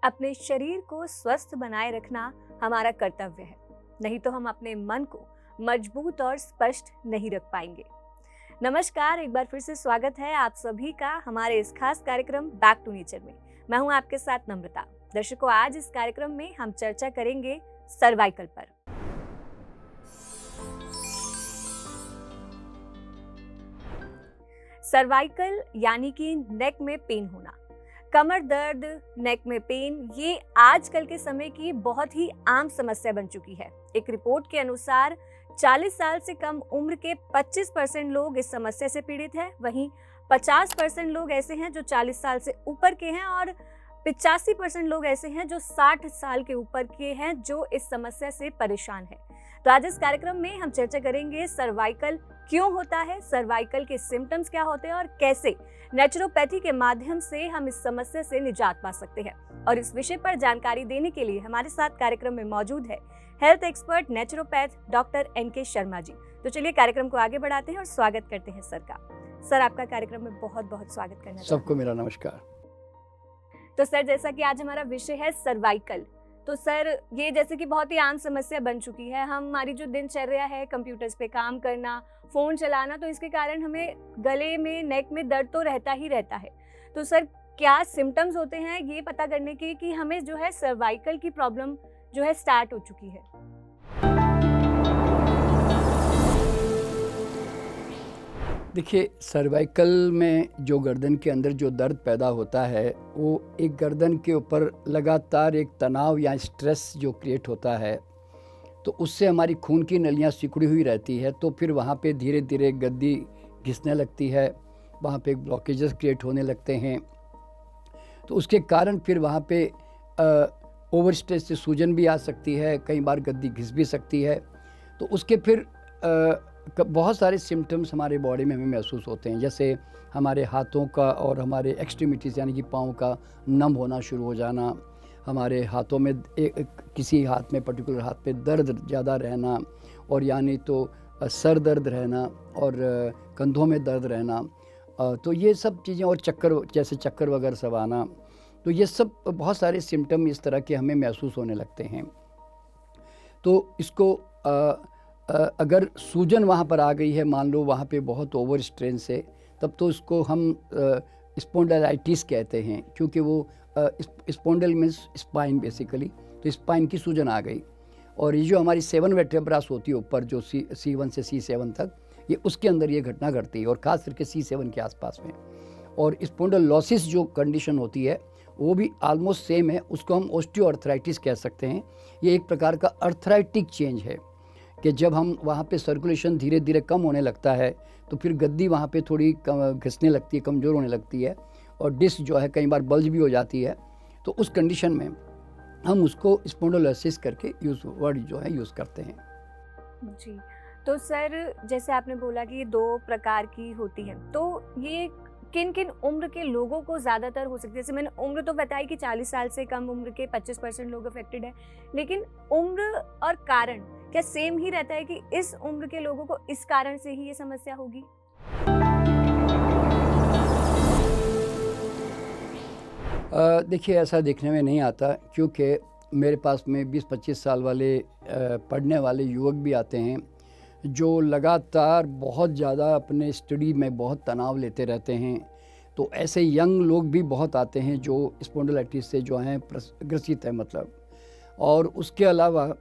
अपने शरीर को स्वस्थ बनाए रखना हमारा कर्तव्य है, नहीं तो हम अपने मन को मजबूत और स्पष्ट नहीं रख पाएंगे। नमस्कार, एक बार फिर से स्वागत है आप सभी का हमारे इस खास कार्यक्रम बैक टू नेचर में। मैं हूं आपके साथ नम्रता। दर्शकों, आज इस कार्यक्रम में हम चर्चा करेंगे सर्वाइकल पर। सर्वाइकल यानी कि नेक में पेन होना, कमर दर्द, नेक में पेन, ये आजकल के समय की बहुत ही आम समस्या बन चुकी है। एक रिपोर्ट के अनुसार 40 साल से कम उम्र के 25% लोग इस समस्या से पीड़ित हैं। वहीं 50% लोग ऐसे हैं जो 40 साल से ऊपर के हैं और 85% लोग ऐसे हैं जो 60 साल के ऊपर के हैं जो इस समस्या से परेशान है। तो आज इस कार्यक्रम में हम चर्चा करेंगे सर्वाइकल क्यों होता है, सर्वाइकल के सिम्टम्स क्या होते हैं और कैसे नेचुरोपैथी के माध्यम से हम इस समस्या से निजात पा सकते हैं। और इस विषय पर जानकारी देने के लिए हमारे साथ कार्यक्रम में मौजूद है health expert naturopath doctor NK Sharma ji. तो चलिए कार्यक्रम को आगे बढ़ाते हैं और स्वागत करते हैं सर का। सर, आपका कार्यक्रम में बहुत बहुत स्वागत करना। सबको मेरा नमस्कार। तो सर, जैसा कि आज हमारा विषय है सर्वाइकल, तो सर ये जैसे कि बहुत ही आम समस्या बन चुकी है। हमारी जो दिनचर्या है, कंप्यूटर्स पे काम करना, फ़ोन चलाना, तो इसके कारण हमें गले में, नेक में दर्द तो रहता ही रहता है। तो सर, क्या सिम्टम्स होते हैं ये पता करने के कि हमें जो है सर्वाइकल की प्रॉब्लम जो है स्टार्ट हो चुकी है? देखिए, सर्वाइकल में जो गर्दन के अंदर जो दर्द पैदा होता है, वो एक गर्दन के ऊपर लगातार एक तनाव या स्ट्रेस जो क्रिएट होता है, तो उससे हमारी खून की नलियाँ सिकुड़ी हुई रहती है। तो फिर वहाँ पे धीरे धीरे गद्दी घिसने लगती है, वहाँ पे ब्लॉकेजेस क्रिएट होने लगते हैं। तो उसके कारण फिर वहाँ पे ओवर स्ट्रेस से सूजन भी आ सकती है, कई बार गद्दी घिस भी सकती है। तो उसके फिर बहुत सारे सिम्टम्स हमारे बॉडी में हमें महसूस होते हैं, जैसे हमारे हाथों का और हमारे एक्सट्रीमिटीज़ यानी कि पाँव का नम होना शुरू हो जाना, हमारे हाथों में किसी हाथ में पर्टिकुलर हाथ पे दर्द ज़्यादा रहना, और यानी तो सर दर्द रहना और कंधों में दर्द रहना। तो ये सब चीज़ें, और चक्कर, जैसे चक्कर वगैरह सब आना, तो ये सब बहुत सारे सिम्टम इस तरह के हमें महसूस होने लगते हैं। तो इसको अगर सूजन वहाँ पर आ गई है, मान लो वहाँ पे बहुत ओवर स्ट्रेन से, तब तो इसको हम स्पॉन्डिलाइटिस कहते हैं, क्योंकि वो स्पॉन्डिल मीन्स स्पाइन बेसिकली, तो स्पाइन की सूजन आ गई। और ये जो हमारी 7 वर्टेब्रास होती है ऊपर, जो C1 से C7 तक, ये उसके अंदर ये घटना घटती है, और ख़ास करके C7 के आसपास में। और स्पॉन्डिलोसिस जो कंडीशन होती है वो भी ऑलमोस्ट सेम है, उसको हम ऑस्टियोआर्थराइटिस कह सकते हैं। ये एक प्रकार का अर्थराइटिक चेंज है कि जब हम वहाँ पे सर्कुलेशन धीरे धीरे कम होने लगता है, तो फिर गद्दी वहाँ पे थोड़ी घिसने लगती है, कमज़ोर होने लगती है, और डिस्क जो है कई बार बल्ज भी हो जाती है। तो उस कंडीशन में हम उसको स्पॉन्डिलोसिस करके वर्ड जो है यूज़ करते हैं। जी, तो सर जैसे आपने बोला कि ये 2 प्रकार की होती है, तो ये किन किन उम्र के लोगों को ज़्यादातर हो सकती है? जैसे मैंने उम्र तो बताई कि 40 साल से कम उम्र के 25% लोग अफेक्टेड हैं, लेकिन उम्र और कारण क्या सेम ही रहता है कि इस उम्र के लोगों को इस कारण से ही ये समस्या होगी? देखिए, ऐसा देखने में नहीं आता, क्योंकि मेरे पास में 20-25 साल वाले पढ़ने वाले युवक भी आते हैं जो लगातार बहुत ज़्यादा अपने स्टडी में बहुत तनाव लेते रहते हैं। तो ऐसे यंग लोग भी बहुत आते हैं जो स्पॉन्डिलाइटिस से जो हैं ग्रसित है मतलब। और उसके अलावा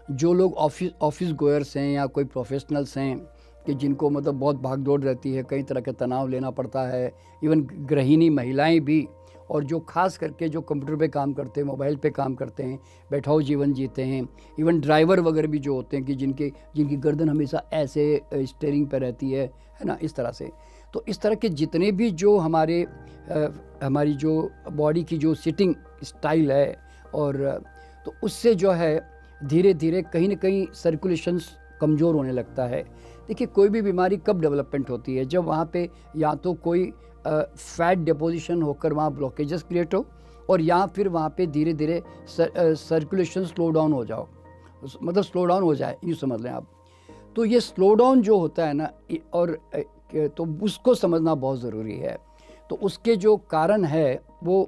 जो लोग ऑफिस गोयर्स हैं या कोई प्रोफेशनल्स हैं कि जिनको मतलब बहुत भागदौड़ रहती है, कई तरह के तनाव लेना पड़ता है, इवन गृहिणी महिलाएं भी, और जो खास करके जो कंप्यूटर पे काम करते हैं, मोबाइल पे काम करते हैं, बैठाओ जीवन जीते हैं, इवन ड्राइवर वगैरह भी जो होते हैं कि जिनकी गर्दन हमेशा ऐसे स्टीयरिंग पे रहती है ना, इस तरह से। तो इस तरह के जितने भी जो हमारी जो बॉडी की जो सिटिंग स्टाइल है, और तो उससे जो है धीरे धीरे कहीं ना कहीं सर्कुलेशंस कमज़ोर होने लगता है। देखिए, कोई भी बीमारी कब डेवलपमेंट होती है? जब वहाँ पे या तो कोई फैट डिपोजिशन होकर वहाँ ब्लॉकेजेस क्रिएट हो, और या फिर वहाँ पे धीरे धीरे सर्कुलेशन स्लो डाउन हो जाओ, मतलब स्लो डाउन हो जाए, यूँ समझ लें आप। तो ये स्लो डाउन जो होता है ना, और तो उसको समझना बहुत ज़रूरी है। तो उसके जो कारण है वो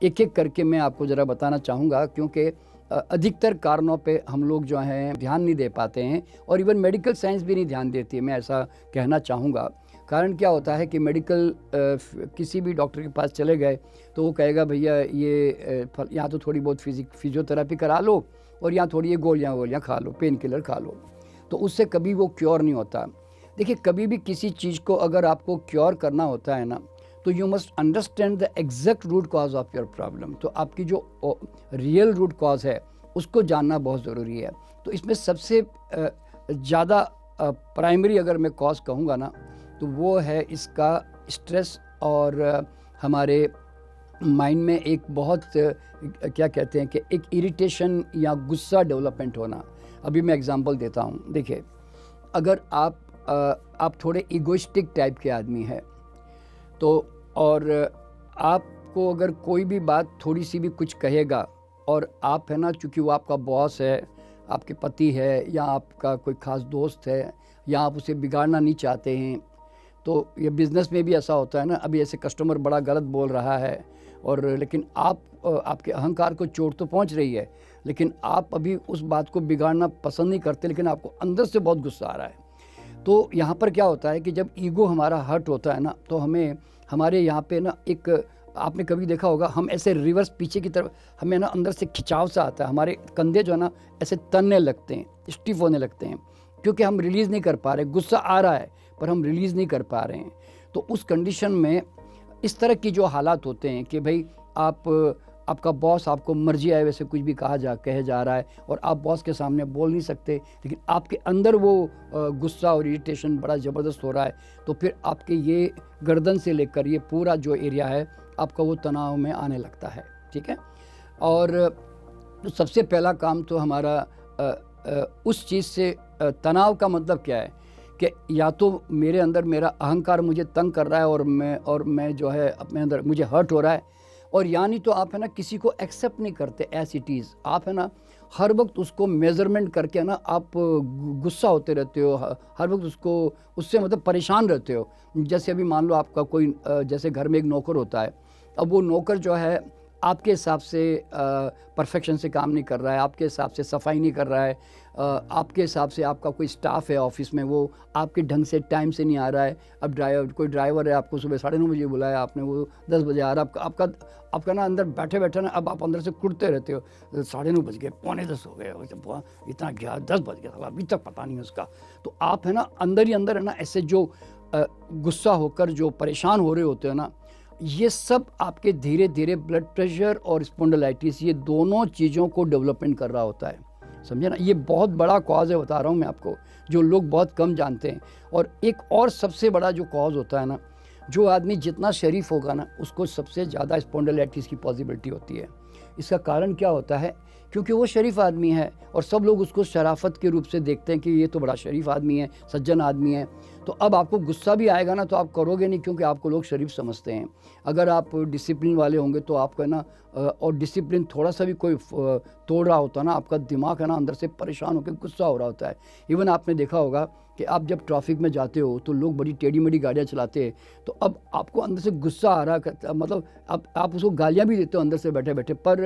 एक-एक करके मैं आपको ज़रा बताना चाहूँगा, क्योंकि अधिकतर कारणों पे हम लोग जो हैं ध्यान नहीं दे पाते हैं और इवन मेडिकल साइंस भी नहीं ध्यान देती है, मैं ऐसा कहना चाहूँगा। कारण क्या होता है कि मेडिकल किसी भी डॉक्टर के पास चले गए तो वो कहेगा भैया ये यहाँ तो थोड़ी बहुत फिजियोथेरेपी करा लो और यहाँ थोड़ी ये गोलियाँ खा लो, पेन किलर खा लो, तो उससे कभी वो क्योर नहीं होता। देखिए, कभी भी किसी चीज़ को अगर आपको क्योर करना होता है ना, तो you must understand the exact root cause of your problem. तो आपकी जो रियल रूट कॉज है उसको जानना बहुत ज़रूरी है। तो इसमें सबसे ज़्यादा प्राइमरी अगर मैं कॉज कहूँगा ना, तो वो है इसका स्ट्रेस और हमारे माइंड में एक बहुत क्या कहते हैं कि एक इरिटेशन या गुस्सा डेवलपमेंट होना। अभी मैं एग्जांपल देता हूँ। देखिए, अगर आप थोड़े इगोइस्टिक टाइप के आदमी हैं तो, और आपको अगर कोई भी बात थोड़ी सी भी कुछ कहेगा और आप है ना, चूँकि वो आपका बॉस है, आपके पति है या आपका कोई ख़ास दोस्त है या आप उसे बिगाड़ना नहीं चाहते हैं, तो ये बिज़नेस में भी ऐसा होता है ना। अभी ऐसे कस्टमर बड़ा गलत बोल रहा है और लेकिन आपके अहंकार को चोट तो पहुंच रही है, लेकिन आप अभी उस बात को बिगाड़ना पसंद नहीं करते, लेकिन आपको अंदर से बहुत गुस्सा आ रहा है। तो यहाँ पर क्या होता है कि जब ईगो हमारा हर्ट होता है ना, तो हमारे यहाँ पे ना एक, आपने कभी देखा होगा, हम ऐसे रिवर्स पीछे की तरफ हमें ना अंदर से खिंचाव सा आता है, हमारे कंधे जो है ना ऐसे तनने लगते हैं, स्टिफ होने लगते हैं, क्योंकि हम रिलीज़ नहीं कर पा रहे। गुस्सा आ रहा है पर हम रिलीज़ नहीं कर पा रहे हैं। तो उस कंडीशन में इस तरह की जो हालात होते हैं कि भाई आपका बॉस आपको मर्जी आए वैसे कुछ भी कहे जा रहा है और आप बॉस के सामने बोल नहीं सकते, लेकिन आपके अंदर वो गुस्सा और इरिटेशन बड़ा ज़बरदस्त हो रहा है, तो फिर आपके ये गर्दन से लेकर ये पूरा जो एरिया है आपका वो तनाव में आने लगता है। ठीक है। और तो सबसे पहला काम तो हमारा उस चीज़ से तनाव का मतलब क्या है कि या तो मेरे अंदर मेरा अहंकार मुझे तंग कर रहा है और मैं जो है अपने अंदर मुझे हर्ट हो रहा है, और यानी तो आप है ना किसी को एक्सेप्ट नहीं करते एज इट इज़। आप है ना हर वक्त उसको मेज़रमेंट करके ना आप गुस्सा होते रहते हो, हर वक्त उससे मतलब परेशान रहते हो। जैसे अभी मान लो आपका कोई जैसे घर में एक नौकर होता है, अब वो नौकर जो है आपके हिसाब से परफेक्शन से काम नहीं कर रहा है, आपके हिसाब से सफाई नहीं कर रहा है, आपके हिसाब से आपका कोई स्टाफ है ऑफिस में वो आपके ढंग से टाइम से नहीं आ रहा है। अब कोई ड्राइवर है, आपको सुबह 9:30 बजे बुलाया आपने, वो 10 बजे आ रहा है, आपका ना अंदर बैठे ना अब आप अंदर से कुड़ते रहते हो, 9:30 बज गए, 9:45 हो गए, इतना गया 10 बज गया, अभी तक पता नहीं उसका। तो आप है ना अंदर ही अंदर है ना ऐसे जो गुस्सा होकर जो परेशान हो रहे होते हो ना, ये सब आपके धीरे धीरे ब्लड प्रेशर और स्पॉन्डिलाइटिस, ये दोनों चीज़ों को डेवलपमेंट कर रहा होता है। समझे ना, ये बहुत बड़ा कॉज है, बता रहा हूँ मैं आपको, जो लोग बहुत कम जानते हैं। और एक और सबसे बड़ा जो कॉज होता है ना, जो आदमी जितना शरीफ होगा ना उसको सबसे ज़्यादा स्पॉन्डिलाइटिस की पॉसिबिलिटी होती है। इसका कारण क्या होता है, क्योंकि वो शरीफ आदमी है और सब लोग उसको शराफत के रूप से देखते हैं कि ये तो बड़ा शरीफ आदमी है, सज्जन आदमी है। तो अब आपको गुस्सा भी आएगा ना तो आप करोगे नहीं, क्योंकि आपको लोग शरीफ समझते हैं। अगर आप डिसिप्लिन वाले होंगे तो आपको है ना, और डिसिप्लिन थोड़ा सा भी कोई तोड़ रहा होता है ना, आपका दिमाग है ना अंदर से परेशान होकर गुस्सा हो रहा होता है। इवन आपने देखा होगा कि आप जब ट्रैफिक में जाते हो तो लोग बड़ी टेढ़ी मेढ़ी गाड़ियाँ चलाते हैं, तो अब आपको अंदर से गुस्सा आ रहा, मतलब आप उसको गालियाँ भी देते हो अंदर से बैठे बैठे, पर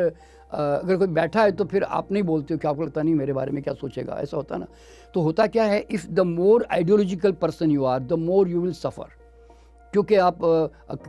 अगर कोई बैठा है तो फिर आप नहीं बोलते हो कि आपको लगता नहीं मेरे बारे में क्या सोचेगा, ऐसा होता है ना। तो होता क्या है, if the more ideological person you are, the more you will suffer. क्योंकि आप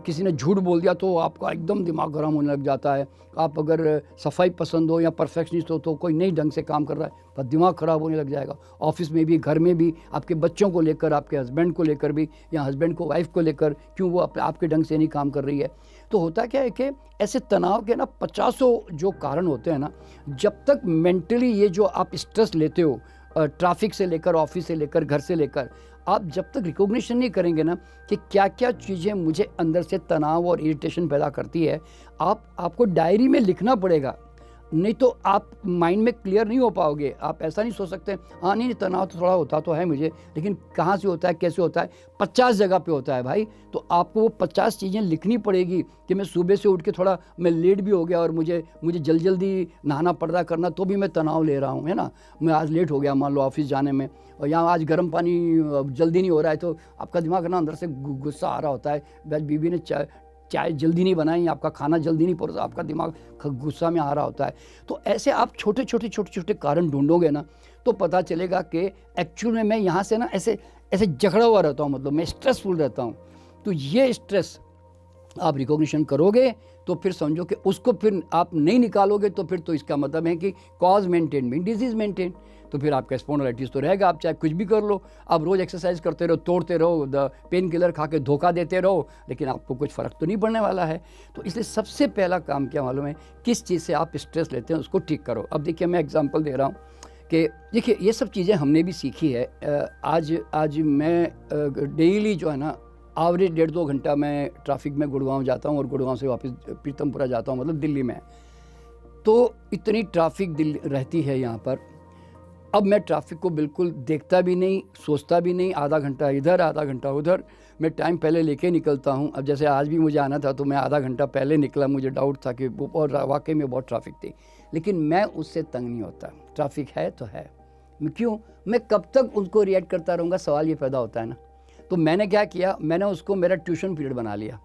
किसी ने झूठ बोल दिया तो आपका एकदम दिमाग गर्म होने लग जाता है। आप अगर सफाई पसंद हो या परफेक्शनिस्ट हो तो कोई नई ढंग से काम कर रहा है पर दिमाग ख़राब होने लग जाएगा। ऑफिस में भी, घर में भी, आपके बच्चों को लेकर, आपके हस्बैंड को लेकर भी, या हस्बैंड को वाइफ को लेकर, क्यों वो आपके ढंग से नहीं काम कर रही है। तो होता क्या है कि ऐसे तनाव के ना 50 जो कारण होते हैं ना, जब तक मेंटली ये जो आप स्ट्रेस लेते हो ट्रैफिक से लेकर, ऑफिस से लेकर, घर से लेकर, आप जब तक रिकॉग्निशन नहीं करेंगे ना कि क्या क्या चीज़ें मुझे अंदर से तनाव और इरिटेशन पैदा करती है, आपको डायरी में लिखना पड़ेगा, नहीं तो आप माइंड में क्लियर नहीं हो पाओगे। आप ऐसा नहीं सोच सकते हाँ नहीं तनाव तो थोड़ा होता तो है मुझे, लेकिन कहाँ से होता है, कैसे होता है, 50 जगह पे होता है भाई। तो आपको वो 50 चीज़ें लिखनी पड़ेगी कि मैं सुबह से उठ के थोड़ा मैं लेट भी हो गया और मुझे जल्दी नहाना पड़ रहा करना, तो भी मैं तनाव ले रहा हूँ, है ना। मैं आज लेट हो गया मान लो ऑफिस जाने में, और यहाँ आज गर्म पानी जल्दी नहीं हो रहा है, तो आपका दिमाग ना अंदर से गुस्सा आ रहा होता है। बीवी ने चाय जल्दी नहीं बनाई, आपका खाना जल्दी नहीं परोसा, आपका दिमाग गुस्सा में आ रहा होता है। तो ऐसे आप छोटे छोटे कारण ढूंढोगे ना, तो पता चलेगा कि एक्चुअल में मैं यहाँ से ना ऐसे ऐसे जकड़ा हुआ रहता हूँ, मतलब मैं स्ट्रेसफुल रहता हूँ। तो ये स्ट्रेस आप रिकॉग्निशन करोगे तो फिर समझो कि उसको फिर आप नहीं निकालोगे, तो फिर तो इसका मतलब है कि cause maintain mean disease maintain. तो फिर आपका स्पॉन्डिलाइटिस तो रहेगा, आप चाहे कुछ भी कर लो, आप रोज़ एक्सरसाइज करते रहो, तोड़ते रहो, पेन किलर खा के धोखा देते रहो, लेकिन आपको कुछ फ़र्क तो नहीं पड़ने वाला है। तो इसलिए सबसे पहला काम क्या मालूम है, किस चीज़ से आप स्ट्रेस लेते हैं उसको ठीक करो। अब देखिए मैं एग्जांपल दे रहा हूँ कि देखिए ये सब चीज़ें हमने भी सीखी है। आज मैं डेली जो है ना एवरेज 1.5-2 घंटा मैं ट्रैफिक में गुड़गांव जाता हूँ और गुड़गांव से वापस पीतमपुरा जाता हूँ, मतलब दिल्ली में। तो इतनी ट्रैफिक दिल्ली रहती है यहाँ पर। अब मैं ट्रैफिक को बिल्कुल देखता भी नहीं, सोचता भी नहीं, आधा घंटा इधर आधा घंटा उधर, मैं टाइम पहले लेके निकलता हूँ। अब जैसे आज भी मुझे आना था तो मैं आधा घंटा पहले निकला, मुझे डाउट था कि और वाकई में बहुत ट्रैफिक थी, लेकिन मैं उससे तंग नहीं होता। ट्रैफिक है तो है, क्यों, मैं कब तक उनको रिएक्ट करता रहूँगा, सवाल ये पैदा होता है ना। तो मैंने क्या किया, मैंने उसको मेरा ट्यूशन पीरियड बना लिया,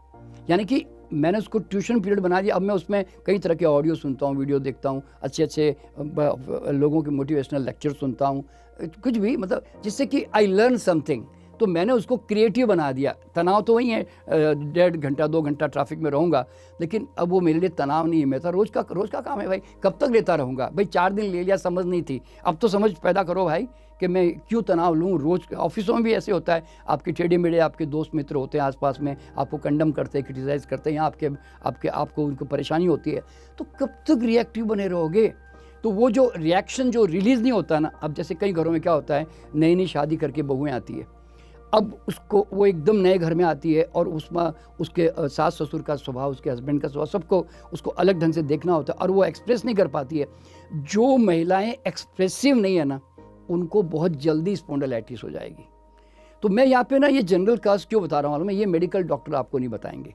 यानी कि मैंने उसको ट्यूशन पीरियड बना दिया। अब मैं उसमें कई तरह के ऑडियो सुनता हूँ, वीडियो देखता हूँ, अच्छे लोगों के मोटिवेशनल लेक्चर सुनता हूँ, कुछ भी, मतलब जिससे कि आई लर्न समथिंग। तो मैंने उसको क्रिएटिव बना दिया। तनाव तो वही है, 1.5 घंटा 2 घंटा ट्रैफिक में रहूँगा, लेकिन अब वो मेरे लिए तनाव नहीं है, मेरा रोज़ का काम है भाई, कब तक लेता रहूँगा भाई। 4 दिन ले लिया, समझ नहीं थी, अब तो समझ पैदा करो भाई कि मैं क्यों तनाव लूँ रोज़। ऑफिसों में भी ऐसे होता है, आपके टेढ़े मेढ़े आपके दोस्त मित्र होते हैं आसपास में, आपको कंडम करते हैं, क्रिटिसाइज़ करते हैं, या आपको उनको परेशानी होती है। तो कब तक रिएक्टिव बने रहोगे। तो वो जो रिएक्शन जो रिलीज़ नहीं होता ना, अब जैसे कई घरों में क्या होता है, नई शादी करके बहुएँ आती है, अब उसको वो एकदम नए घर में आती है और उसमें उसके सास ससुर का स्वभाव, उसके हस्बैंड का स्वभाव, सबको उसको अलग ढंग से देखना होता है और वो एक्सप्रेस नहीं कर पाती है। जो महिलाएं एक्सप्रेसिव नहीं है ना, उनको बहुत जल्दी स्पॉन्डिलाइटिस हो जाएगी। तो मैं यहाँ पे ना ये जनरल कॉज क्यों बता रहा हूँ मालूम है, ये मेडिकल डॉक्टर आपको नहीं बताएंगे।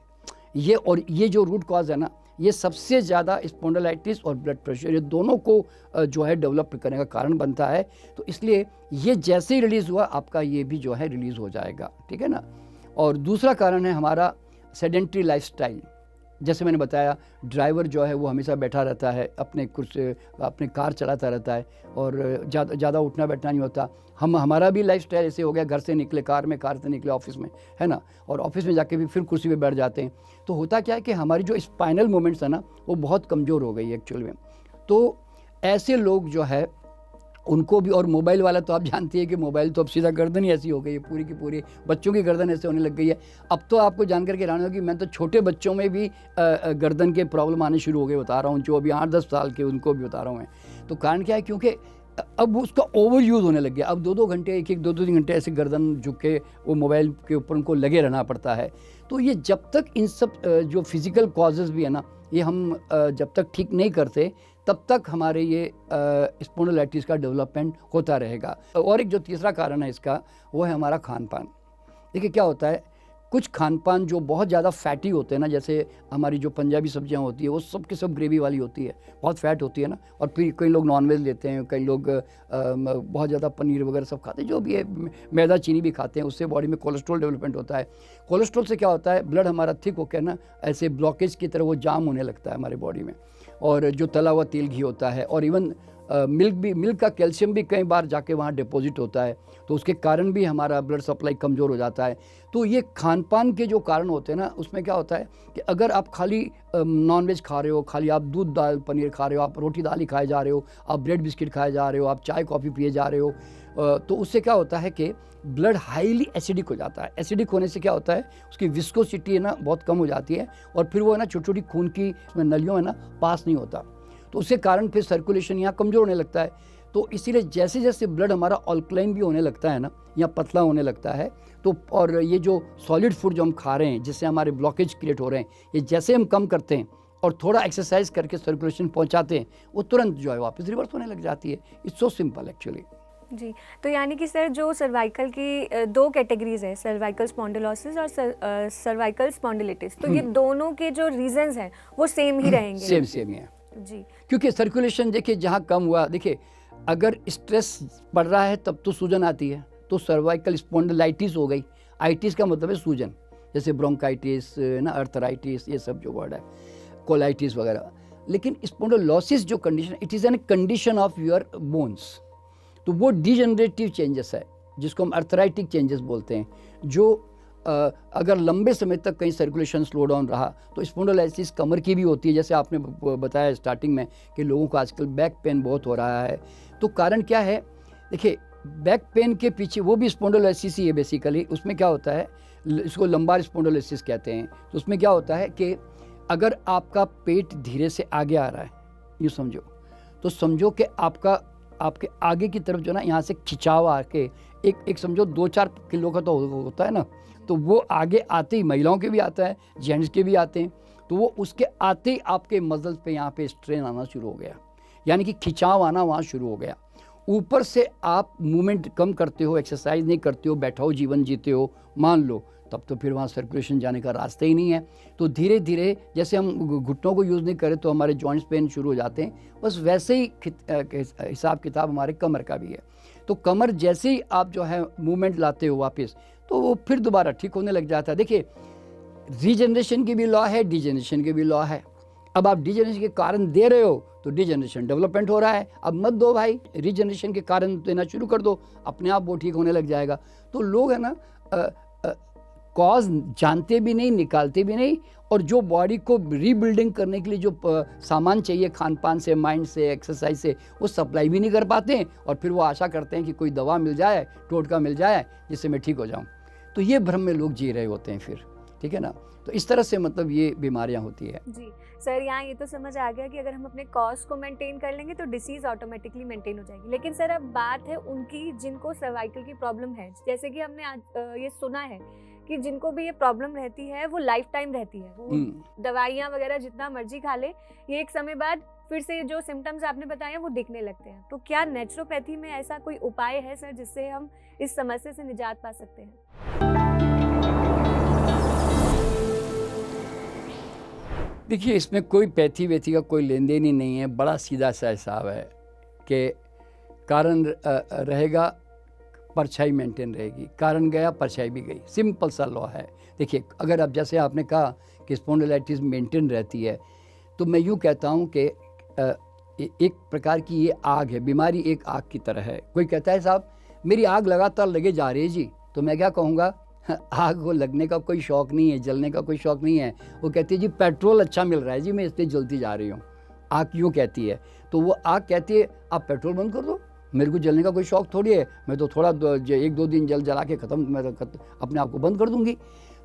ये जो रूट कॉज है ना, ये सबसे ज़्यादा स्पॉन्डिलाइटिस और ब्लड प्रेशर, ये दोनों को जो है डेवलप करने का कारण बनता है। तो इसलिए ये जैसे ही रिलीज़ हुआ, आपका ये भी जो है रिलीज़ हो जाएगा, ठीक है ना। और दूसरा कारण है हमारा सेडेंट्री लाइफस्टाइल। जैसे मैंने बताया, ड्राइवर जो है वो हमेशा बैठा रहता है, अपने कार चलाता रहता है और ज़्यादा उठना बैठना नहीं होता। हमारा भी लाइफस्टाइल ऐसे हो गया, घर से निकले कार में, कार से निकले ऑफिस में, है ना, और ऑफिस में जाके भी फिर कुर्सी पे बैठ जाते हैं। तो होता क्या है कि हमारी जो स्पाइनल मूवमेंट्स है ना, वो बहुत कमज़ोर हो गई है एक्चुअल में। तो ऐसे लोग जो है उनको भी, और मोबाइल वाला तो आप जानती है कि मोबाइल तो अब सीधा गर्दन ही ऐसी हो गई है, पूरी की पूरी बच्चों की गर्दन ऐसे होने लग गई है। अब तो आपको जानकर के हैरानी होगी, मैं तो छोटे बच्चों में भी गर्दन के प्रॉब्लम आने शुरू हो गए, बता रहा हूँ, जो अभी 8-10 साल के, उनको भी बता रहा हूँ मैं। तो कारण क्या है, क्योंकि अब उसका ओवर यूज़ होने लग गया। अब 2-2 घंटे, 1-1, 2-2 घंटे ऐसे गर्दन झुक के वो मोबाइल के ऊपर उनको लगे रहना पड़ता है। तो ये जब तक इन सब जो फिज़िकल कॉजेज़ भी है ना, ये हम जब तक ठीक नहीं करते, तब तक हमारे ये स्पॉन्डिलाइटिस का डेवलपमेंट होता रहेगा। और एक जो तीसरा कारण है इसका, वो है हमारा खान पान। देखिए क्या होता है, कुछ खान पान जो बहुत ज़्यादा फैटी होते हैं ना, जैसे हमारी जो पंजाबी सब्जियां होती है, वो सब की सब ग्रेवी वाली होती है, बहुत फैट होती है ना। और फिर कई लोग नॉनवेज लेते हैं, कई लोग बहुत ज़्यादा पनीर वगैरह सब खाते हैं, जो भी है, मैदा चीनी भी खाते हैं, उससे बॉडी में कोलेस्ट्रॉल डेवलपमेंट होता है। कोलेस्ट्रॉल से क्या होता है, ब्लड हमारा थिक होकर ना ऐसे ब्लॉकेज की तरह वो जाम होने लगता है हमारे बॉडी में। और जो तला हुआ तेल घी होता है, और इवन मिल्क का कैल्शियम भी कई बार जाके वहाँ डिपॉजिट होता है, तो उसके कारण भी हमारा ब्लड सप्लाई कमज़ोर हो जाता है। तो ये खान पान के जो कारण होते हैं ना, उसमें क्या होता है कि अगर आप खाली नॉनवेज खा रहे हो, खाली आप दूध दाल पनीर खा रहे हो, आप रोटी दाल ही खाए जा रहे हो, आप ब्रेड बिस्किट खाए जा रहे हो, आप चाय कॉफ़ी पिए जा रहे हो, तो उससे क्या होता है कि ब्लड हाईली एसिडिक हो जाता है। एसिडिक होने से क्या होता है, उसकी विस्कोसिटी है ना बहुत कम हो जाती है, और फिर वो है ना छोटी छोटी खून की इसमें नलियों है ना पास नहीं होता, तो उसके कारण फिर सर्कुलेशन यहाँ कमज़ोर होने लगता है। तो इसीलिए जैसे जैसे ब्लड हमारा अल्कलाइन भी होने लगता है ना, या पतला होने लगता है, तो और ये जो सॉलिड फूड जो हम खा रहे हैं, जिससे हमारे ब्लॉकेज क्रिएट हो रहे हैं, ये जैसे हम कम करते हैं और थोड़ा एक्सरसाइज करके सर्कुलेशन पहुँचाते हैं, वो तुरंत जो है वापस रिवर्स होने लग जाती है। It's so simple actually. जी, तो यानी कि सर जो सर्वाइकल की 2 कैटेगरीज है, सर्वाइकल स्पॉन्डिलोसिस और सर्वाइकल स्पॉन्डिलिटिस, तो ये दोनों के जो रीजंस हैं वो सेम ही रहेंगे? सेम ही है जी, क्योंकि सर्कुलेशन देखिए जहाँ कम हुआ, देखिए अगर स्ट्रेस बढ़ रहा है तब तो सूजन आती है, तो सर्वाइकल स्पॉन्डिलाइटिस हो गई। आइटिस का मतलब है सूजन, जैसे ब्रोंकाइटिस ना, अर्थराइटिस, ये सब जो वर्ड है, कोलाइटिस वगैरह। लेकिन स्पोंडिलोसिस जो condition, it is an condition of your bones. तो वो डिजेनरेटिव चेंजेस है जिसको हम अर्थराइटिक चेंजेस बोलते हैं, जो अगर लंबे समय तक कहीं सर्कुलेशन स्लो डाउन रहा तो स्पोंडिलोलिसिस कमर की भी होती है। जैसे आपने बताया स्टार्टिंग में कि लोगों को आजकल बैक पेन बहुत हो रहा है, तो कारण क्या है? देखिए, बैक पेन के पीछे वो भी स्पोंडिलोलिसिस ही है बेसिकली। उसमें क्या होता है, इसको लंबार स्पोंडिलोलिसिस कहते हैं। तो उसमें क्या होता है कि अगर आपका पेट धीरे से आगे आ रहा है, यूँ समझो, तो समझो कि आपके आगे की तरफ जो ना, यहाँ से खिंचाव आके एक समझो 2-4 किलो का तो होता है ना, तो वो आगे आते ही, महिलाओं के भी आता है, जेंट्स के भी आते हैं, तो वो उसके आते ही आपके मसल्स पे यहाँ पे स्ट्रेन आना शुरू हो गया, यानी कि खिंचाव आना वहाँ शुरू हो गया। ऊपर से आप मूवमेंट कम करते हो, एक्सरसाइज नहीं करते हो, बैठाओ जीवन जीते हो, मान लो, तब तो फिर वहाँ सर्कुलेशन जाने का रास्ता ही नहीं है। तो धीरे धीरे जैसे हम घुटनों को यूज़ नहीं करें तो हमारे जॉइंट्स पेन शुरू हो जाते हैं, बस वैसे ही हिसाब किताब हमारे कमर का भी है। तो कमर जैसे ही आप जो है मूवमेंट लाते हो वापस, तो वो फिर दोबारा ठीक होने लग जाता है। देखिए, रीजनरेशन की भी लॉ है, डिजेनरेशन की भी लॉ है। अब आप डिजेनरेशन के कारण दे रहे हो तो डिजेनरेशन डेवलपमेंट हो रहा है, अब मत दो भाई, रीजनरेशन के कारण देना शुरू कर दो, अपने आप वो ठीक होने लग जाएगा। तो लोग है ना कॉज जानते भी नहीं, निकालते भी नहीं, और जो बॉडी को रीबिल्डिंग करने के लिए जो सामान चाहिए खान पान से, माइंड से, एक्सरसाइज से, वो सप्लाई भी नहीं कर पाते हैं, और फिर वो आशा करते हैं कि कोई दवा मिल जाए, टोटका मिल जाए जिससे मैं ठीक हो जाऊं। तो ये भ्रम में लोग जी रहे होते हैं फिर, ठीक है ना। तो इस तरह से मतलब ये बीमारियां होती है। जी सर, यहाँ ये तो समझ आ गया कि अगर हम अपने कॉज को मेंटेन कर लेंगे तो डिसीज़ ऑटोमेटिकली मेंटेन हो जाएगी। लेकिन सर, अब बात है उनकी जिनको सर्वाइकल की प्रॉब्लम है। जैसे कि हमने आज ये सुना है कि जिनको भी ये प्रॉब्लम रहती है वो लाइफ टाइम रहती है, वो दवाइयाँ वगैरह जितना मर्जी खा ले, ये एक समय बाद फिर से जो सिम्टम्स आपने बताए वो दिखने लगते हैं। तो क्या नेचुरोपैथी में ऐसा कोई उपाय है सर जिससे हम इस समस्या से निजात पा सकते हैं? देखिए, इसमें कोई पैथी वैथी का कोई लेन देन ही नहीं है, बड़ा सीधा सा हिसाब है कि कारण रहेगा, परछाई मेंटेन रहेगी, कारण गया, परछाई भी गई, सिंपल सा लॉ है। देखिए, अगर अब जैसे आपने कहा कि स्पॉन्डिलाइटिस मेंटेन रहती है, तो मैं यूँ कहता हूँ कि एक प्रकार की ये आग है, बीमारी एक आग की तरह है। कोई कहता है साहब मेरी आग लगातार लगे जा रही है जी, तो मैं क्या कहूँगा, आग को लगने का कोई शौक़ नहीं है, जलने का कोई शौक़ नहीं है। वो कहती है जी पेट्रोल अच्छा मिल रहा है जी, मैं इसलिए जलती जा रही हूँ। आग क्यों कहती है? तो वो आग कहती है आप पेट्रोल बंद कर दो, मेरे को जलने का कोई शौक़ थोड़ी है, मैं तो थोड़ा 1-2 दिन जला के ख़त्म, मैं तो अपने आप को बंद कर दूँगी।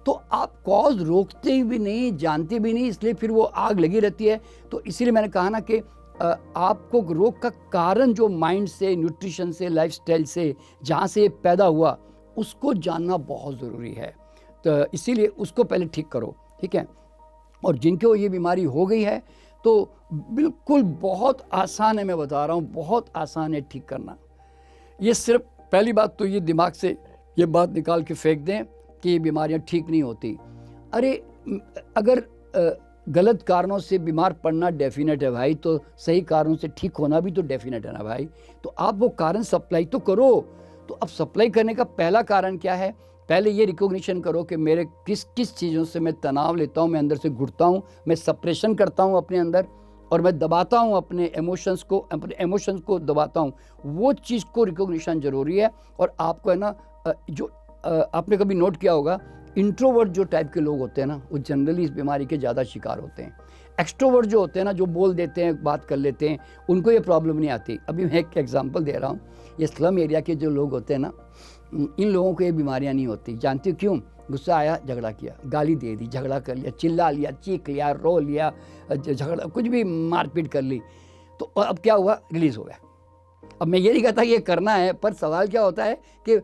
तो आप कॉज रोकते भी नहीं, जानते भी नहीं, इसलिए फिर वो आग लगी रहती है। तो इसीलिए मैंने कहा ना कि आपको रोग का कारण जो माइंड से, न्यूट्रिशन से, लाइफस्टाइल से, जहाँ से ये पैदा हुआ, उसको जानना बहुत ज़रूरी है। तो इसीलिए उसको पहले ठीक करो, ठीक है। और जिनको ये बीमारी हो गई है तो बिल्कुल बहुत आसान है, मैं बता रहा हूँ, बहुत आसान है ठीक करना। ये सिर्फ पहली बात तो ये दिमाग से ये बात निकाल के फेंक दें कि ये बीमारियाँ ठीक नहीं होती। अरे अगर गलत कारणों से बीमार पड़ना डेफिनेट है भाई, तो सही कारणों से ठीक होना भी तो डेफिनेट है ना भाई। तो आप वो कारण सप्लाई तो करो। तो अब सप्लाई करने का पहला कारण क्या है? पहले ये रिकॉग्निशन करो कि मेरे किस किस चीज़ों से मैं तनाव लेता हूँ, मैं अंदर से घुटता हूँ, मैं सप्रेशन करता हूँ अपने अंदर, और मैं दबाता हूँ अपने इमोशंस को दबाता हूँ। वो चीज़ को रिकॉग्निशन ज़रूरी है। और आपको है ना, जो आपने कभी नोट किया होगा, इंट्रोवर्ट जो टाइप के लोग होते हैं ना, वो जनरली इस बीमारी के ज़्यादा शिकार होते हैं। एक्सट्रोवर्ट जो होते हैं ना, जो बोल देते हैं, बात कर लेते हैं, उनको ये प्रॉब्लम नहीं आती। अभी मैं एक एग्जांपल दे रहा हूँ, ये स्लम एरिया के जो लोग होते हैं ना, इन लोगों को ये बीमारियाँ नहीं होती। जानते हो क्यों? गुस्सा आया, झगड़ा किया, गाली दे दी, झगड़ा कर लिया, चिल्ला लिया, चीख लिया, रो लिया, झगड़ा, कुछ भी मारपीट कर ली, तो अब क्या हुआ? रिलीज़ हो गया। अब मैं ये नहीं कहता ये करना है, पर सवाल क्या होता है कि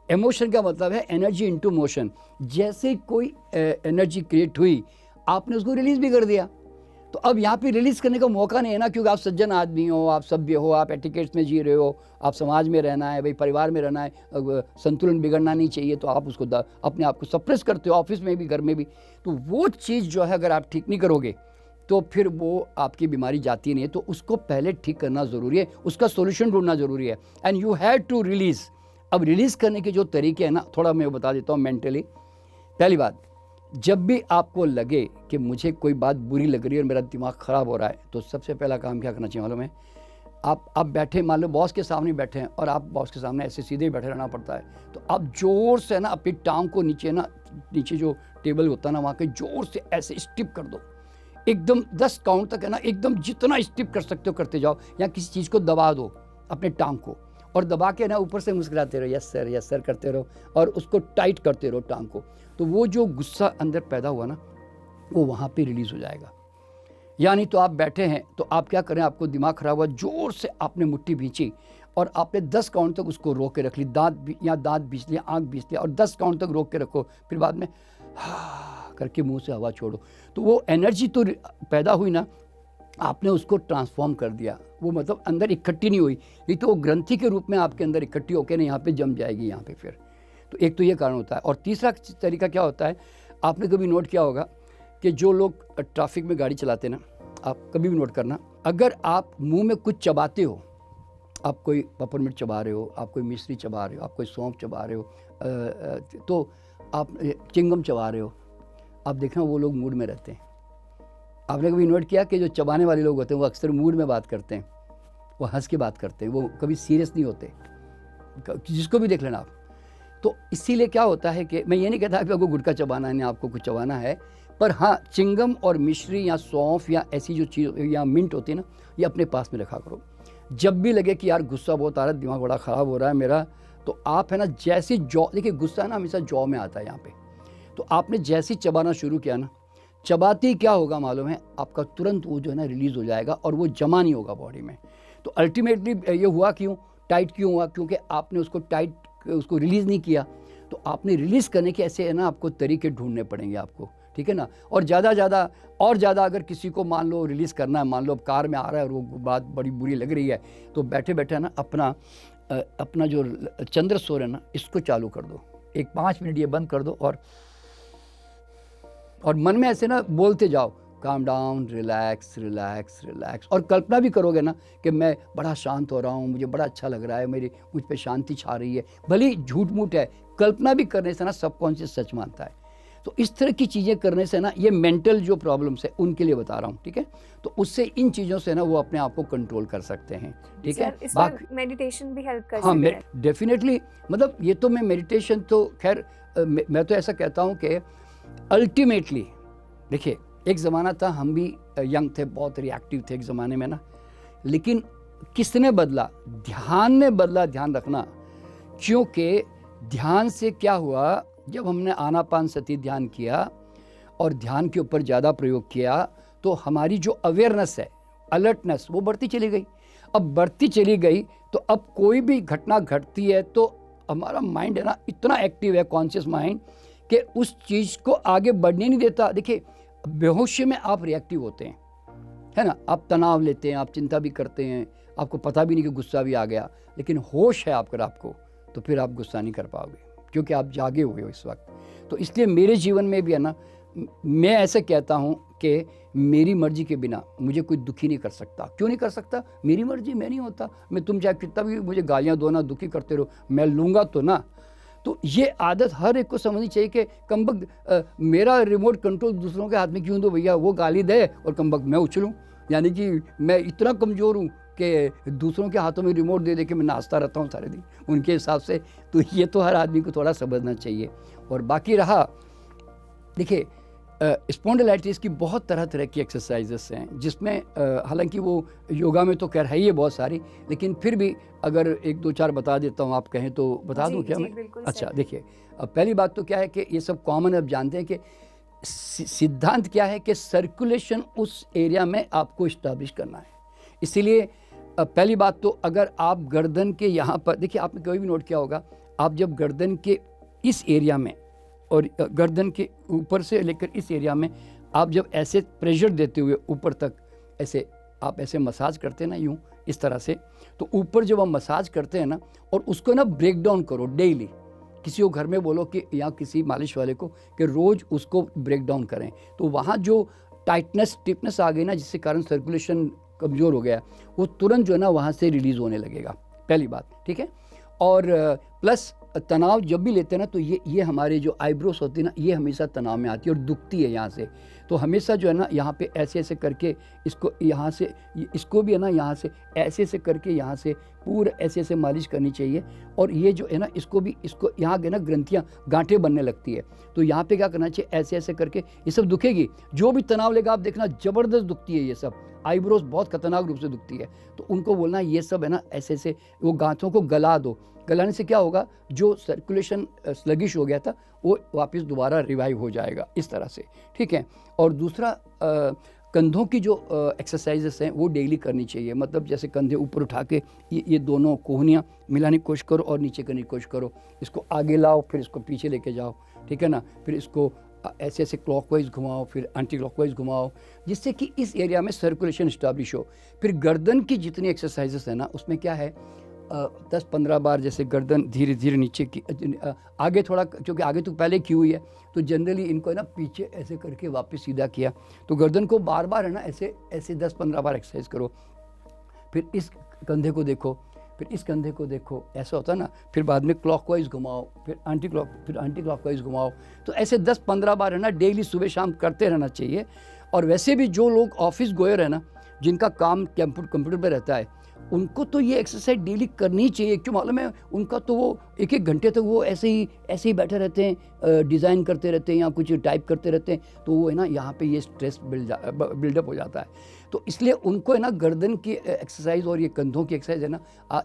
इमोशन का मतलब है एनर्जी इनटू मोशन। जैसे कोई एनर्जी क्रिएट हुई, आपने उसको रिलीज़ भी कर दिया। तो अब यहाँ पे रिलीज़ करने का मौका नहीं है ना, क्योंकि आप सज्जन आदमी हो, आप सभ्य हो, आप एटिकेट्स में जी रहे हो, आप समाज में रहना है भाई, परिवार में रहना है, संतुलन बिगड़ना नहीं चाहिए, तो आप उसको अपने आप को सप्रेस करते हो, ऑफिस में भी, घर में भी। तो वो चीज़ जो है अगर आप ठीक नहीं करोगे तो फिर वो आपकी बीमारी जाती नहीं है। तो उसको पहले ठीक करना ज़रूरी है, उसका सोल्यूशन ढूंढना ज़रूरी है। And you have to release. अब रिलीज़ करने के जो तरीके हैं ना, थोड़ा मैं बता देता हूँ मेंटली, पहली बात, जब भी आपको लगे कि मुझे कोई बात बुरी लग रही है और मेरा दिमाग ख़राब हो रहा है, तो सबसे पहला काम क्या करना चाहिए मालूम है? आप बैठे, मान लो बॉस के सामने बैठे हैं और आप बॉस के सामने ऐसे सीधे ही बैठे रहना पड़ता है, तो आप ज़ोर से ना अपनी टांग को नीचे जो टेबल होता है ना वहाँ के ज़ोर से ऐसे स्टिप कर दो, एकदम 10 काउंट तक है ना, एकदम जितना स्टिप कर सकते हो करते जाओ, या किसी चीज़ को दबा दो अपने टांग को, और दबा के ना ऊपर से मुस्कुराते रहो, यस सर करते रहो, और उसको टाइट करते रहो टांग को। तो वो जो गुस्सा अंदर पैदा हुआ ना, वो वहाँ पे रिलीज़ हो जाएगा। यानी तो आप बैठे हैं तो आप क्या करें, आपको दिमाग खराब हुआ, ज़ोर से आपने मुट्ठी भींची और आपने 10 काउंट तक उसको रोक के रख ली, दांत बीच लिया, आँख बीच लिया, और 10 काउंट तक रोक के रखो, फिर बाद में करके मुंह से हवा छोड़ो। तो वो एनर्जी तो पैदा हुई ना, आपने उसको ट्रांसफॉर्म कर दिया, वो मतलब अंदर इकट्ठी नहीं हुई, नहीं तो वो ग्रंथि के रूप में आपके अंदर इकट्ठी होकर ना यहाँ पे जम जाएगी यहाँ पे फिर। तो एक तो ये कारण होता है। और तीसरा तरीका क्या होता है, आपने कभी नोट किया होगा कि जो लोग ट्रैफिक में गाड़ी चलाते हैं ना, आप कभी भी नोट करना, अगर आप मुंह में कुछ चबाते हो, आप कोई पेपरमिंट चबा रहे हो, आप कोई मिश्री चबा रहे हो, आप कोई सौंफ चबा रहे हो, तो आप चिंगम चबा रहे हो, आप देखना वो लोग मूड में रहते हैं। आपने कभी नोट किया कि जो चबाने वाले लोग होते हैं वो अक्सर मूड में बात करते हैं, वो हंस के बात करते हैं, वो कभी सीरियस नहीं होते, जिसको भी देख लेना आप। तो इसीलिए क्या होता है कि मैं ये नहीं कहता कि आपको गुटखा चबाना है, आपको कुछ चबाना है, पर हाँ, चिंगम और मिश्री या सौंफ या ऐसी जो चीज़ या मिंट होती है ना, ये अपने पास में रखा करो। जब भी लगे कि यार गुस्सा बहुत आ रहा है, दिमाग बड़ा ख़राब हो रहा है मेरा, तो आप है ना जैसे जौ, देखिए गुस्सा ना हमेशा जौ में आता है यहाँ पे, तो आपने जैसे चबाना शुरू किया ना, चबाते ही क्या होगा मालूम है, आपका तुरंत वो जो है ना रिलीज़ हो जाएगा और वो जमा नहीं होगा बॉडी में। तो अल्टीमेटली ये हुआ क्यों, टाइट क्यों हुआ, क्योंकि आपने उसको रिलीज़ नहीं किया। तो आपने रिलीज़ करने के ऐसे है ना आपको तरीके ढूंढने पड़ेंगे आपको, ठीक है ना। और ज़्यादा अगर किसी को मान लो रिलीज़ करना है, मान लो अब कार में आ रहा है और वो बात बड़ी बुरी लग रही है, तो बैठे बैठे ना अपना जो चंद्र सौर है ना, इसको चालू कर दो, एक 5 मिनट ये बंद कर दो, और मन में ऐसे ना बोलते जाओ, calm down, relax relax relax, और कल्पना भी करोगे ना कि मैं बड़ा शांत हो रहा हूँ, मुझे बड़ा अच्छा लग रहा है, मुझ पे शांति छा रही है, भले ही झूठ मूठ है, कल्पना भी करने से ना सबकॉन्शियस सच मानता है। तो इस तरह की चीज़ें करने से ना, ये मेंटल जो प्रॉब्लम्स है उनके लिए बता रहा हूँ, ठीक है। तो उससे इन चीज़ों से ना वो अपने आप को कंट्रोल कर सकते हैं, ठीक है। बाकी मेडिटेशन भी हेल्प कर सकता है। हाँ, डेफिनेटली, मतलब ये तो मैं मेडिटेशन तो खैर मैं तो ऐसा कहता हूँ कि अल्टीमेटली देखिए, एक ज़माना था, हम भी यंग थे, बहुत रिएक्टिव थे एक ज़माने में ना, लेकिन किसने बदला, ध्यान ने बदला, ध्यान रखना। क्योंकि ध्यान से क्या हुआ, जब हमने आनापान सती ध्यान किया और ध्यान के ऊपर ज़्यादा प्रयोग किया, तो हमारी जो अवेयरनेस है, अलर्टनेस, वो बढ़ती चली गई। अब बढ़ती चली गई तो अब कोई भी घटना घटती है तो हमारा माइंड है ना इतना एक्टिव है, कॉन्शियस माइंड, कि उस चीज़ को आगे बढ़ने नहीं देता। देखिए, बेहोशी में आप रिएक्टिव होते हैं, है ना, आप तनाव लेते हैं, आप चिंता भी करते हैं, आपको पता भी नहीं कि गुस्सा भी आ गया, लेकिन होश है आपको, तो फिर आप गुस्सा नहीं कर पाओगे क्योंकि आप जागे हुए हो इस वक्त। तो इसलिए मेरे जीवन में भी है ना, मैं ऐसे कहता हूँ कि मेरी मर्जी के बिना मुझे कोई दुखी नहीं कर सकता। क्यों नहीं कर सकता, मेरी मर्जी, मैं नहीं होता, मैं तुम चाहे कितना भी मुझे गालियाँ दो ना, दुखी करते रहो, मैं लूँगा तो ना। तो ये आदत हर एक को समझनी चाहिए कि कमबख्त मेरा रिमोट कंट्रोल दूसरों के हाथ में क्यों दो भैया, वो गाली दे और कमबख्त मैं उछलूँ। यानी कि मैं इतना कमज़ोर हूँ कि दूसरों के हाथों में रिमोट दे दे के मैं नाचता रहता हूँ सारे दिन उनके हिसाब से। तो ये तो हर आदमी को थोड़ा समझना चाहिए। और बाकी रहा, देखिए, स्पॉन्डिलाइटिस की बहुत तरह की एक्सरसाइजेस हैं, जिसमें हालांकि वो योगा में तो खैर है ही है बहुत सारी, लेकिन फिर भी अगर 1-2-4 बता देता हूँ, आप कहें तो बता दूँ क्या मैं? अच्छा, देखिए, पहली बात तो क्या है कि ये सब कॉमन अब जानते हैं कि सिद्धांत क्या है कि सर्कुलेशन उस एरिया में आपको इस्टेब्लिश करना है। इसीलिए पहली बात तो अगर आप गर्दन के यहाँ पर, देखिए आपने कभी भी नोट किया होगा, आप जब गर्दन के इस एरिया में और गर्दन के ऊपर से लेकर इस एरिया में आप जब ऐसे प्रेशर देते हुए ऊपर तक ऐसे आप ऐसे मसाज करते हैं ना, यूँ इस तरह से, तो ऊपर जब हम मसाज करते हैं ना, और उसको ना ब्रेक डाउन करो डेली, किसी को घर में बोलो कि या किसी मालिश वाले को कि रोज़ उसको ब्रेक डाउन करें, तो वहाँ जो टिपनेस आ गई ना, जिसके कारण सर्कुलेशन कमज़ोर हो गया, वो तुरंत जो है ना वहाँ से रिलीज़ होने लगेगा, पहली बात, ठीक है। और प्लस तनाव जब भी लेते हैं ना तो ये हमारे जो आईब्रोस होती है ना, ये हमेशा तनाव में आती है और दुखती है यहाँ से। तो हमेशा जो है ना यहाँ पे ऐसे ऐसे करके इसको यहाँ से, इसको भी है ना यहाँ से ऐसे ऐसे करके यहाँ से पूरा ऐसे ऐसे मालिश करनी चाहिए। और ये जो है ना इसको भी, इसको यहाँ के ना ग्रंथियाँ, गांठें बनने लगती है, तो यहाँ पे क्या करना चाहिए, ऐसे ऐसे करके ये सब दुखेगी। जो भी तनाव लेगा आप देखना ज़बरदस्त दुखती है ये सब, आईब्रोज बहुत खतरनाक रूप से दुखती है। तो उनको बोलना ये सब है ना ऐसे ऐसे वो गांठों को गला दो। गलाने से क्या होगा, जो सर्कुलेशन स्लगिश हो गया था वो वापस दोबारा रिवाइव हो जाएगा इस तरह से, ठीक है। और दूसरा कंधों की जो एक्सरसाइजेस हैं वो डेली करनी चाहिए। मतलब जैसे कंधे ऊपर उठा के ये दोनों कोहनियाँ मिलाने की कोशिश करो और नीचे करने की कोशिश करो। इसको आगे लाओ, फिर इसको पीछे लेके जाओ, ठीक है ना। फिर इसको ऐसे ऐसे क्लॉकवाइज घुमाओ, फिर एंटी क्लॉकवाइज घुमाओ, जिससे कि इस एरिया में सर्कुलेशन इस्टेब्लिश हो। फिर गर्दन की जितनी एक्सरसाइजेस है ना उसमें क्या है, 10-15 बार जैसे गर्दन धीरे धीरे नीचे की आगे थोड़ा, क्योंकि आगे तो पहले की हुई है तो जनरली इनको है ना पीछे ऐसे करके वापस सीधा किया। तो गर्दन को बार बार है ना ऐसे ऐसे 10-15 बार एक्सरसाइज करो। फिर इस कंधे को देखो, फिर इस कंधे को देखो, ऐसा होता है ना। फिर बाद में क्लॉकवाइज घुमाओ, फिर एंटी क्लॉकवाइज घुमाओ। तो ऐसे 10-15 बार है ना डेली सुबह शाम करते रहना चाहिए। और वैसे भी जो लोग ऑफिस गोयर है ना, जिनका काम कंप्यूटर पर रहता है, उनको तो ये एक्सरसाइज डेली करनी चाहिए। क्यों मालूम है, उनका तो वो 1-1 घंटे तक वो ऐसे ही बैठे रहते हैं, डिज़ाइन करते रहते हैं या कुछ टाइप करते रहते हैं। तो वो है ना यहाँ पे ये स्ट्रेस बिल्डअप हो जाता है। तो इसलिए उनको है ना गर्दन की एक्सरसाइज और ये कंधों की एक्सरसाइज है ना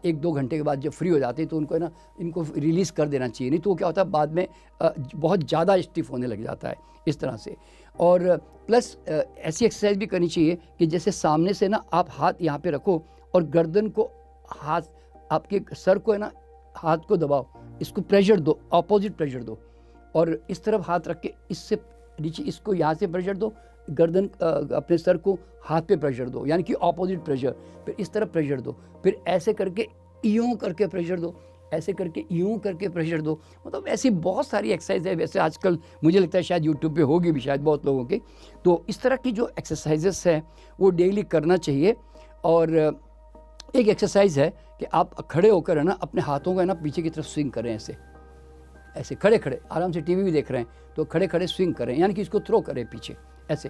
1-2 घंटे के बाद जब फ्री हो जाते हैं तो उनको है ना इनको रिलीज़ कर देना चाहिए। नहीं तो वो क्या होता है बाद में बहुत ज़्यादा स्टिफ होने लग जाता है इस तरह से। और प्लस ऐसी एक्सरसाइज भी करनी चाहिए कि जैसे सामने से ना आप हाथ यहाँ पे रखो और गर्दन को, हाथ आपके सर को है ना हाथ को दबाओ, इसको प्रेशर दो, ऑपोजिट प्रेशर दो। और इस तरफ हाथ रख के इससे नीचे इसको यहाँ से प्रेशर दो, गर्दन अपने सर को हाथ पे प्रेशर दो, यानी कि ऑपोजिट प्रेशर। फिर इस तरफ प्रेशर दो, फिर ऐसे करके यूँ करके प्रेशर दो, ऐसे करके यूँ करके प्रेशर दो। मतलब ऐसी बहुत सारी एक्सरसाइज है। वैसे आजकल मुझे लगता है शायद यूट्यूब पे होगी भी शायद बहुत लोगों के। तो इस तरह की जो एक्सरसाइजेस है वो डेली करना चाहिए। और एक एक्सरसाइज है कि आप खड़े होकर है ना अपने हाथों को है ना पीछे की तरफ स्विंग करें, ऐसे ऐसे खड़े खड़े, आराम से टीवी भी देख रहे हैं तो खड़े खड़े स्विंग करें, यानी कि इसको थ्रो करें पीछे। ऐसे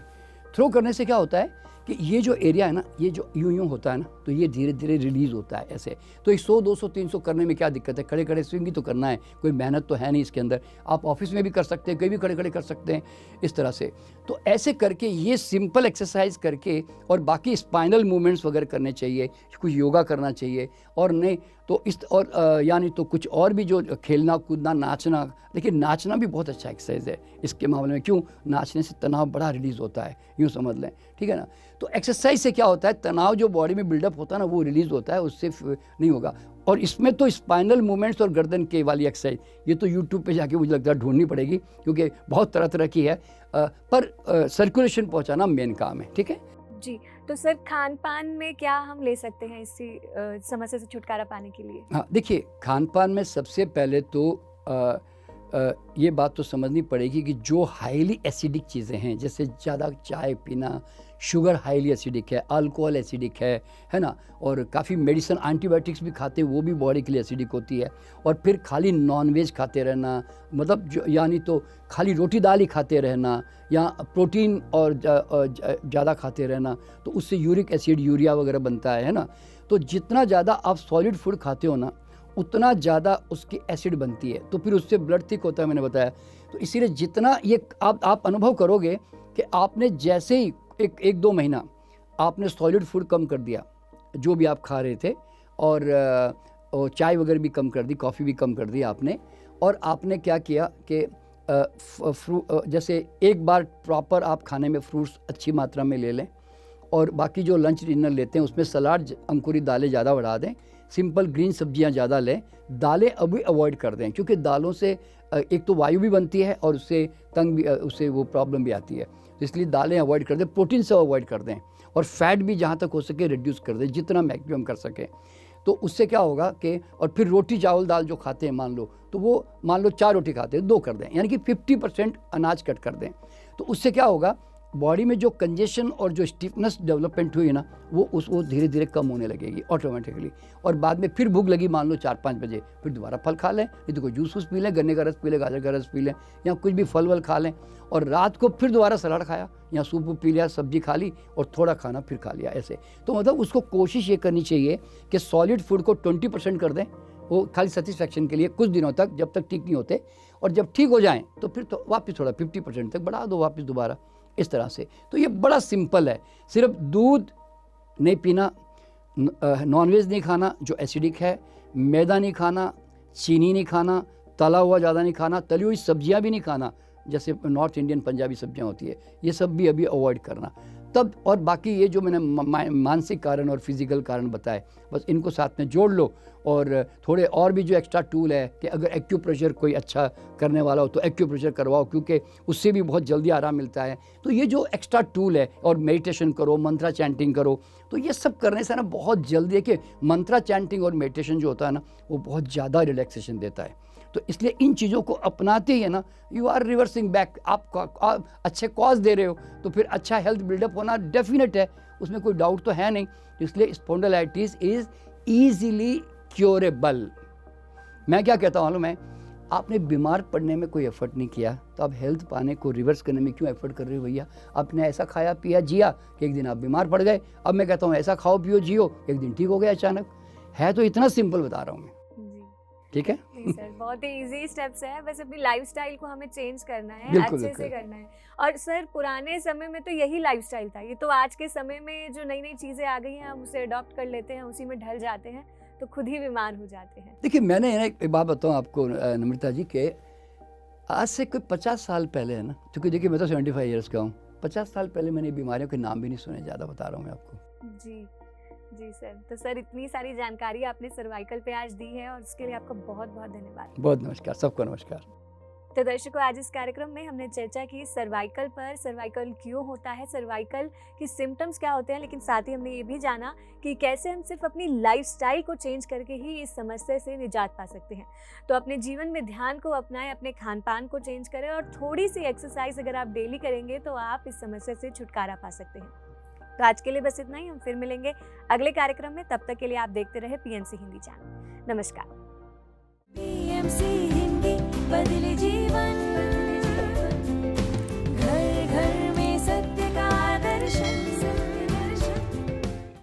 थ्रो करने से क्या होता है कि ये जो एरिया है ना, ये जो यूं होता है ना, तो ये धीरे धीरे रिलीज़ होता है ऐसे। तो 100, 200, 300 करने में क्या दिक्कत है, खड़े खड़े स्विंग ही तो करना है, कोई मेहनत तो है नहीं इसके अंदर। आप ऑफिस में भी कर सकते हैं, कहीं भी खड़े खड़े कर सकते हैं इस तरह से। तो ऐसे करके ये सिंपल एक्सरसाइज करके और बाकी स्पाइनल मूवमेंट्स वगैरह करने चाहिए, कुछ योगा करना चाहिए। और नहीं तो इस और यानी तो कुछ और भी जो खेलना कूदना नाचना, लेकिन नाचना भी बहुत अच्छा एक्सरसाइज है इसके मामले में। क्यों, नाचने से तनाव बड़ा रिलीज़ होता है, यूँ समझ लें, ठीक है ना। तो एक्सरसाइज से क्या होता है, तनाव जो बॉडी में बिल्डअप होता है ना वो रिलीज़ होता है, उससे नहीं होगा। और इसमें तो स्पाइनल मूवमेंट्स और गर्दन के वाली एक्सरसाइज ये तो यूट्यूब पे जाके मुझे लगता है ढूंढनी पड़ेगी, क्योंकि बहुत तरह तरह की है। पर सर्कुलेशन पहुंचाना मेन काम है, ठीक है जी। तो सर खान पान में क्या हम ले सकते हैं इसी समस्या से छुटकारा पाने के लिए? हाँ, देखिए खान पान में सबसे पहले तो ये बात तो समझनी पड़ेगी कि जो हाईली एसिडिक चीज़ें हैं, जैसे ज़्यादा चाय पीना, शुगर हाईली एसिडिक है, अल्कोहल एसिडिक है ना। और काफ़ी मेडिसिन एंटीबायोटिक्स भी खाते हैं, वो भी बॉडी के लिए एसिडिक होती है। और फिर खाली नॉनवेज खाते रहना, मतलब यानी तो खाली रोटी दाल ही खाते रहना, या प्रोटीन और ज़्यादा खाते रहना, तो उससे यूरिक एसिड, यूरिया वगैरह बनता है ना। तो जितना ज़्यादा आप सॉलिड फूड खाते हो ना उतना ज़्यादा उसकी एसिड बनती है, तो फिर उससे ब्लड थिक होता है, मैंने बताया। तो इसीलिए जितना ये आप अनुभव करोगे कि आपने जैसे ही 1-2 महीना आपने सॉलिड फूड कम कर दिया, जो भी आप खा रहे थे, और चाय वगैरह भी कम कर दी, कॉफ़ी भी कम कर दी आपने, और आपने क्या किया कि जैसे एक बार प्रॉपर आप खाने में फ्रूट्स अच्छी मात्रा में ले लें, और बाकी जो लंच डिनर लेते हैं उसमें सलाद, अंकुरित दालें ज़्यादा बढ़ा दें, सिंपल ग्रीन सब्जियां ज़्यादा लें, दालें अभी अवॉइड कर दें, क्योंकि दालों से एक तो वायु भी बनती है और उससे उससे वो प्रॉब्लम भी आती है। तो इसलिए दालें अवॉइड कर दें, प्रोटीन से अवॉइड कर दें, और फैट भी जहाँ तक हो सके रिड्यूस कर दें, जितना मैक्सिमम कर सकें। तो उससे क्या होगा कि, और फिर रोटी चावल दाल जो खाते हैं मान लो, तो वो मान लो 4 रोटी खाते हैं 2 कर दें, यानी कि 50% अनाज कट कर दें। तो उससे क्या होगा बॉडी में जो कंजेशन और जो स्टिफनेस डेवलपमेंट हुई ना वो धीरे धीरे कम होने लगेगी ऑटोमेटिकली। और बाद में फिर भूख लगी मान लो 4-5 बजे, फिर दोबारा फल खा लें, नहीं तो कोई जूस वूस पी लें, गन्ने का रस पी लें, गाजर का रस पी लें, या कुछ भी फल वल खा लें। और रात को फिर दोबारा सलाद खाया या सूप वूप पी लिया, सब्जी खा ली और थोड़ा खाना फिर खा लिया, ऐसे। तो मतलब उसको कोशिश ये करनी चाहिए कि सॉलिड फूड को 20% कर दें, वो खाली सेटिस्फैक्शन के लिए कुछ दिनों तक, जब तक ठीक नहीं होते। और जब ठीक हो जाएं तो फिर तो वापस थोड़ा 50% तक बढ़ा दो वापस दोबारा, इस तरह से। तो ये बड़ा सिंपल है। सिर्फ दूध नहीं पीना, नॉनवेज नहीं खाना जो एसिडिक है, मैदा नहीं खाना, चीनी नहीं खाना, तला हुआ ज़्यादा नहीं खाना, तली हुई सब्जियां भी नहीं खाना, जैसे नॉर्थ इंडियन पंजाबी सब्जियां होती है, ये सब भी अभी अवॉइड करना तब। और बाकी ये जो मैंने मानसिक कारण और फिजिकल कारण बताए, बस इनको साथ में जोड़ लो। और थोड़े और भी जो एक्स्ट्रा टूल है कि अगर एक्यूप्रेशर कोई अच्छा करने वाला हो तो एक्यूप्रेशर करवाओ, क्योंकि उससे भी बहुत जल्दी आराम मिलता है। तो ये जो एक्स्ट्रा टूल है, और मेडिटेशन करो, मंत्रा चैंटिंग करो, तो ये सब करने से ना बहुत जल्दी है कि मंत्रा चैंटिंग और मेडिटेशन जो होता है ना, वो बहुत ज़्यादा रिलैक्सेशन देता है। तो इसलिए इन चीज़ों को अपनाते ही है ना, यू आर रिवर्सिंग बैक, आप अच्छे कॉज दे रहे हो, तो फिर अच्छा हेल्थ बिल्डअप होना डेफिनेट है, उसमें कोई डाउट तो है नहीं। तो इसलिए स्पॉन्डिलाइटिस इज़ ईजीली क्योरेबल। मैं क्या कहता हूँ मालूम है, आपने बीमार पड़ने में कोई एफर्ट नहीं किया, तो आप हेल्थ पाने को रिवर्स करने में क्यों एफर्ट कर रहे हो भैया? आपने ऐसा खाया पिया जिया कि एक दिन आप बीमार पड़ गए। अब मैं कहता हूँ ऐसा खाओ पियो जियो, एक दिन ठीक हो गया अचानक। है तो इतना सिंपल बता रहा हूँ मैं, ठीक है? जी सर, बहुत ही इजी स्टेप्स है, बस अपनी लाइफस्टाइल को हमें चेंज करना है, बिल्कुल, अच्छे से करना है। और सर पुराने समय में तो यही लाइफस्टाइल था, ये तो आज के समय में जो नई नई चीज़ें आ गई हैं हम उसे अडॉप्ट कर लेते हैं, उसी में ढल जाते हैं, तो खुद ही बीमार हो जाते हैं। देखिए मैंने एक बात बताऊँ आपको नम्रता जी, के आज से कोई 50 साल पहले है ना, क्योंकि देखिए मैं तो 75 ईयर्स का हूँ, 50 साल पहले मैंने बीमारियों के नाम भी नहीं सुने, ज़्यादा बता रहा हूँ मैं आपको। जी जी सर, तो सर इतनी सारी जानकारी आपने सर्वाइकल पे आज दी है, और उसके लिए आपका बहुत बहुत धन्यवाद। बहुत नमस्कार, सबको नमस्कार। तो दर्शकों, आज इस कार्यक्रम में हमने चर्चा की सर्वाइकल पर, सर्वाइकल क्यों होता है, सर्वाइकल की सिम्टम्स क्या होते हैं, लेकिन साथ ही हमने ये भी जाना कि कैसे हम सिर्फ अपनी लाइफस्टाइल को चेंज करके ही इस समस्या से निजात पा सकते हैं। तो अपने जीवन में ध्यान को अपनाएं, अपने खान पान को चेंज करें, और थोड़ी सी एक्सरसाइज अगर आप डेली करेंगे तो आप इस समस्या से छुटकारा पा सकते हैं। तो आज के लिए बस इतना ही, हम फिर मिलेंगे अगले कार्यक्रम में। तब तक के लिए आप देखते रहे PMC हिंदी चैनल। नमस्कार। PMC हिंदी, बदले जीवन।